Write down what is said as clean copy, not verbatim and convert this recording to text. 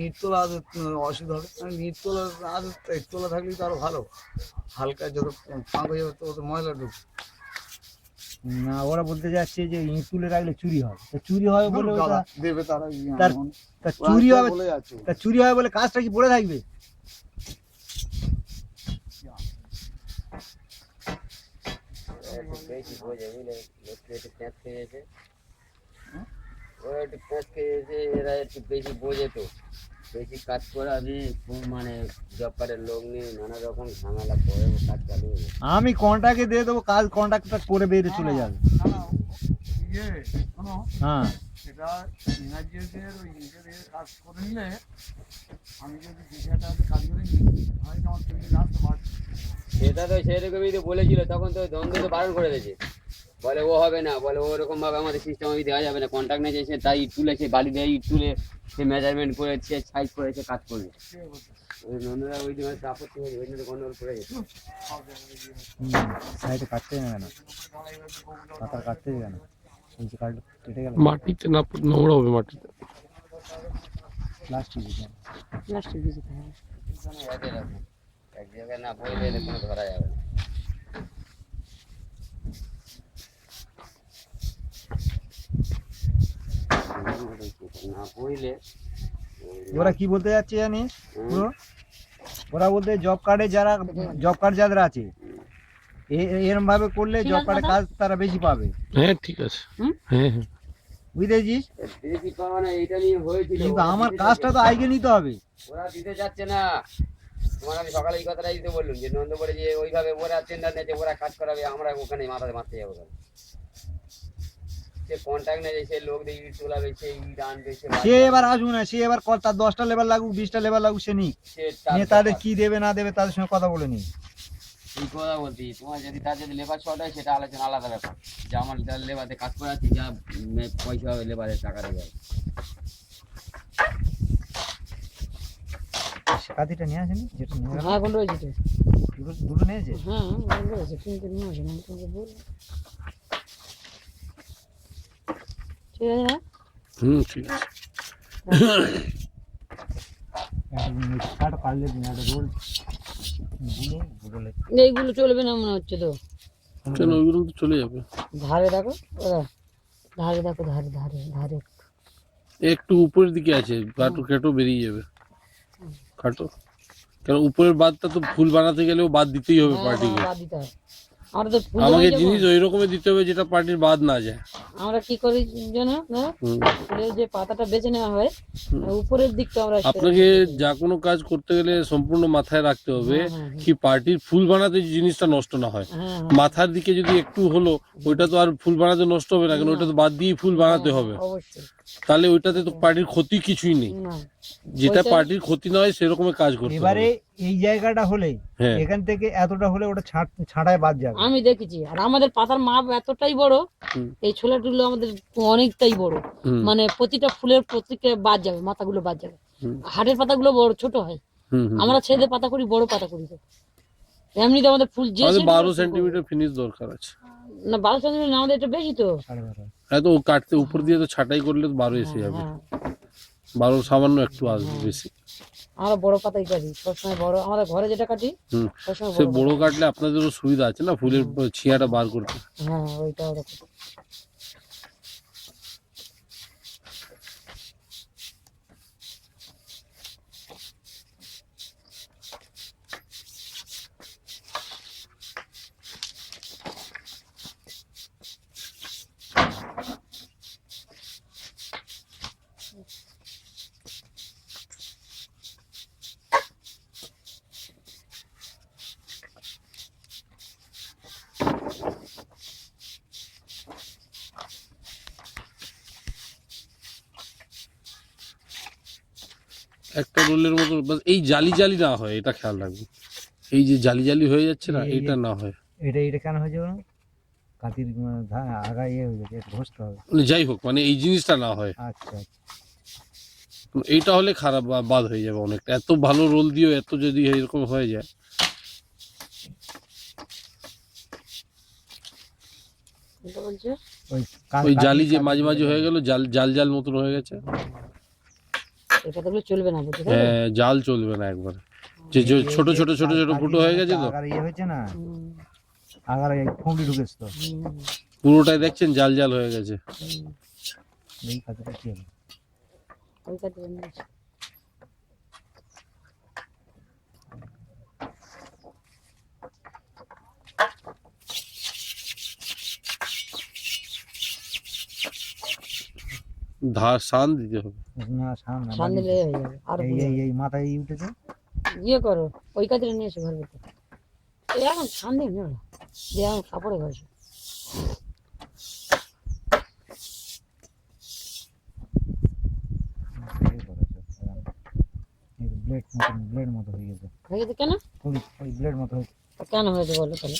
ইট তোলা অসুবিধা হবে, ইট তোলা ইট তোলা থাকলেই তো আরো ভালো, হালকা যত ফাঁক হয়ে যাবে তো ময়লা ঢুকবে না। ওরা বলতে যাচ্ছে যে ইট তুলে রাখলে চুরি হয়, তা চুরি হয় বলে দেবে তারা, তা চুরি হবে, তা চুরি হয় বলে কাজটা কি পড়ে থাকবে? বেশি বোঝে বুঝলে, একটু প্যাঁচ খেয়েছে, ওরা একটু প্যাঁচ খেয়েছে, এরা একটু বেশি বোঝে, তো বেশি কাজ করে আমি মানে জব কার্ডের লোক নিয়ে নানা রকম ঝামেলা করে কাজ চালু হয়ে যায়। আমি কন্ট্রাক্টে দিয়ে দেবো কাজ, কন্ট্রাক্টটা করে বেরিয়ে চলে যাবে। হ্যাঁ সেটা এনার্জির ওই ইটের কাজ করে নিলে আমি যদি 20,000 টাকা কাজ করে নিই হয়তো আমার 3 লাখ তো বাড়ছে। সেটা তো সেরকমই তো বলেছিল, তখন তো দ্বন্দ্ব তো বারণ করে দিয়েছে, বলে ও হবে না, বলে ওরকম ভাবে আমাদের সিস্টেম আমি দেওয়া যাবে না, কন্ট্রাক্ট নিয়ে সে তাই ইট তুলে, সে বালি দিয়ে ইট তুলে, সে মেজারমেন্ট করে, সে সাইজ করে সে কাজ করবে। ওই নন্দরা ওই দিন হয়তো আপত্তি হয়েছে, ওই জন্য গন্ডগোল করে গেছে। সাইডে কাটতে না কেন, পাতার কাটতে কেন, কেটে গেল মাটিতে না নোংরা হবে, মাটিতে প্লাস্টিক প্লাস্টিক দিয়ে যেতে হবে। এক জায়গায় না বইলে এলে কোনো ধরা যাবে না। না বইলে ওরা কি বলতে যাচ্ছে জানিস পুরো, ওরা বলতে জব কার্ডে যারা জব কার্ড যাদের আছে এরকম ভাবে করলে জব কার্ডে কাজ তারা বেশি পাবে। হ্যাঁ ঠিক আছে, হ্যাঁ হ্যাঁ বুঝতেছিস, বেশি পাওয়া না, এটা নিয়ে হয়েছিল, কিন্তু আমার কাজটা তো আগে নিতে হবে। ওরা দিতে যাচ্ছে না। তোমার আমি সকালে এই কথাটাই দিতে বললাম যে নন্দ বলে যে ওইভাবে ওরা টেন্ডার নিয়েছে, ওরা কাজ করাবে, আমরা ওখানে মাথাতে মারতে যাবো। সে কন্ট্রাক্ট নেই, সে লোক দিয়ে ইট তোলাবে, সে ইট আনবে, সে এবার আসুক না, সে এবার তার 10টা লেবার লাগুক 20টা লেবার লাগুক, সে নিক, নিয়ে তাদের কি দেবে না দেবে তাদের সঙ্গে কথা বলে নিক। এই কথা বলছি, তোমার যদি তার যদি লেবার শর্ট হয় সেটা আলোচনা আলাদা ব্যাপার, যে আমার লেবারে কাজ করাচ্ছি, যা পয়সা হবে লেবারের টাকা দেবে। কাঁথিটা নিয়ে আসেনি, যেটা নিয়ে গেল? হ্যাঁ, কোন রয়েছে তো? দুটো নিয়েছে। হ্যাঁ, রয়েছে, কিন্তু নিয়ে আসেন, আমি তোমাকে বলবো। ঠিক আছে না? ঠিক আছে। এইগুলো চলবে না মনে হচ্ছে তো। কেন ওইগুলো তো চলে যাবে। ধারে দেখো, ওরা ধারে দেখো, ধারে ধারে ধারে একটু উপরের দিকে আছে, কাটো কেটো বেরিয়ে যাবে, কাটো। কেন উপরের বাদটা তো ফুল বানাতে গেলেও বাদ দিতেই হবে পার্টিকে। বাদ দিতে হবে। আমরা তো ফুল আমাকে বানাই যাবো। জিনিস ওই রকমের দিতে হবে যেটা পার্টির বাদ না যায়। আমরা কি করি জানো, ফুলের যে পাতাটা বেছে নেওয়া হয় উপরের দিকটা আমরা আপনাকে যা কোনো কাজ করতে গেলে সম্পূর্ণ মাথায় রাখতে হবে কি পার্টির ফুল বানাতে জিনিসটা নষ্ট না হয়। মাথার দিকে যদি একটু হলো, ওইটা তো আর ফুল বানাতে নষ্ট হবে না, কারণ ওইটা তো বাদ দিয়ে ফুল বানাতে হবে। অবশ্যই, তাহলে ওইটাতে তো পার্টির ক্ষতি কিছুই নেই, যেটা পার্টির ক্ষতি নয় সেরকমের কাজ করতে হবে। এবারে এই জায়গাটা হলে এখান থেকে এতটা হলে ওটা ছাড়াই বাদ যাবে। আমি দেখেছি, আর আমাদের পাতার মাপ এতটাই বড়, এই ছোলাটুলো আমাদের অনেকটাই বড়, মানে প্রতিটা ফুলের প্রত্যেকটা বাদ যাবে, মাথাগুলো বাদ যাবে। হাটের পাতাগুলো বড় ছোট হয়, আমরা ছেদে পাতা করি, বড় পাতা করি। তো এমনিতে আমাদের ফুল যে 12 সেন্টিমিটার ফিনিশ দরকার আছে না, 12 সেন্টিমিটার না, আমাদের এটা বেশি তো। হ্যাঁ, তো কাটতে উপর দিয়ে তো ছাটাই করলে তো 12 এসে যাবে, 12 সামান্য একটু আসবে বেশি। আমরা বড় পাতাই কাটি সবসময়, বড় আমাদের ঘরে যেটা কাটি সবসময় সে বড় কাটলে আপনাদেরও সুবিধা আছে না ফুলের ছিয়াটা বার করতে। হ্যাঁ, ওইটা ওরকম। একটা রোলের মতো এই জালি জালি না হয়, এটা খেয়াল রাখবেন। এই যে জালি জালি হয়ে যাচ্ছে না, এটা না হয়। এটা কেন হয়ে যাবে? কাতির আগা ইয়ে হয়ে যাবে, এটা ঘষতে হবে। যাই হোক, মানে এই জিনিসটা না হয়। আচ্ছা, এইটা হলে খারাপ বাদ হয়ে যাবে অনেকটা। এত ভালো রোল দিও, এত যদি এরকম হয়ে যায়। বলছে ওই জালি যে মাঝে মাঝে হয়ে গেল, জাল জাল জাল মতন হয়ে গেছে। এই পাতাগুলো চলবে না বুঝলি? হ্যাঁ, জাল চলবে না একবারে, যে যে ছোট ছোট ছোট ছোট ফুটো হয়ে গেছে তো, আগার ইয়ে হয়েছে না, আগার এই ফুঁকলি ঢুকেছে তো, পুরোটাই দেখছেন জাল জাল হয়ে গেছে। এই কাজটা কি হবে? ওই কাজটা নিয়ে এসো। ধার সান দিতে হবে। না সান না, সান দিলে হয়ে যাবে। আর এই মাথায় এই উঠেছে, ইয়ে করো, ওই কাজটা নিয়ে এসো ঘর ভিতরে। এই এখন সান দিয়ে নিও না, দিয়ে এখন কাপড়ে ঘষো। ব্লেড মতো হয়ে গেছে, হয়ে গেছে কেন? ওই ব্লেড মতো হয়েছে। কেন হয়েছে বলো তাহলে?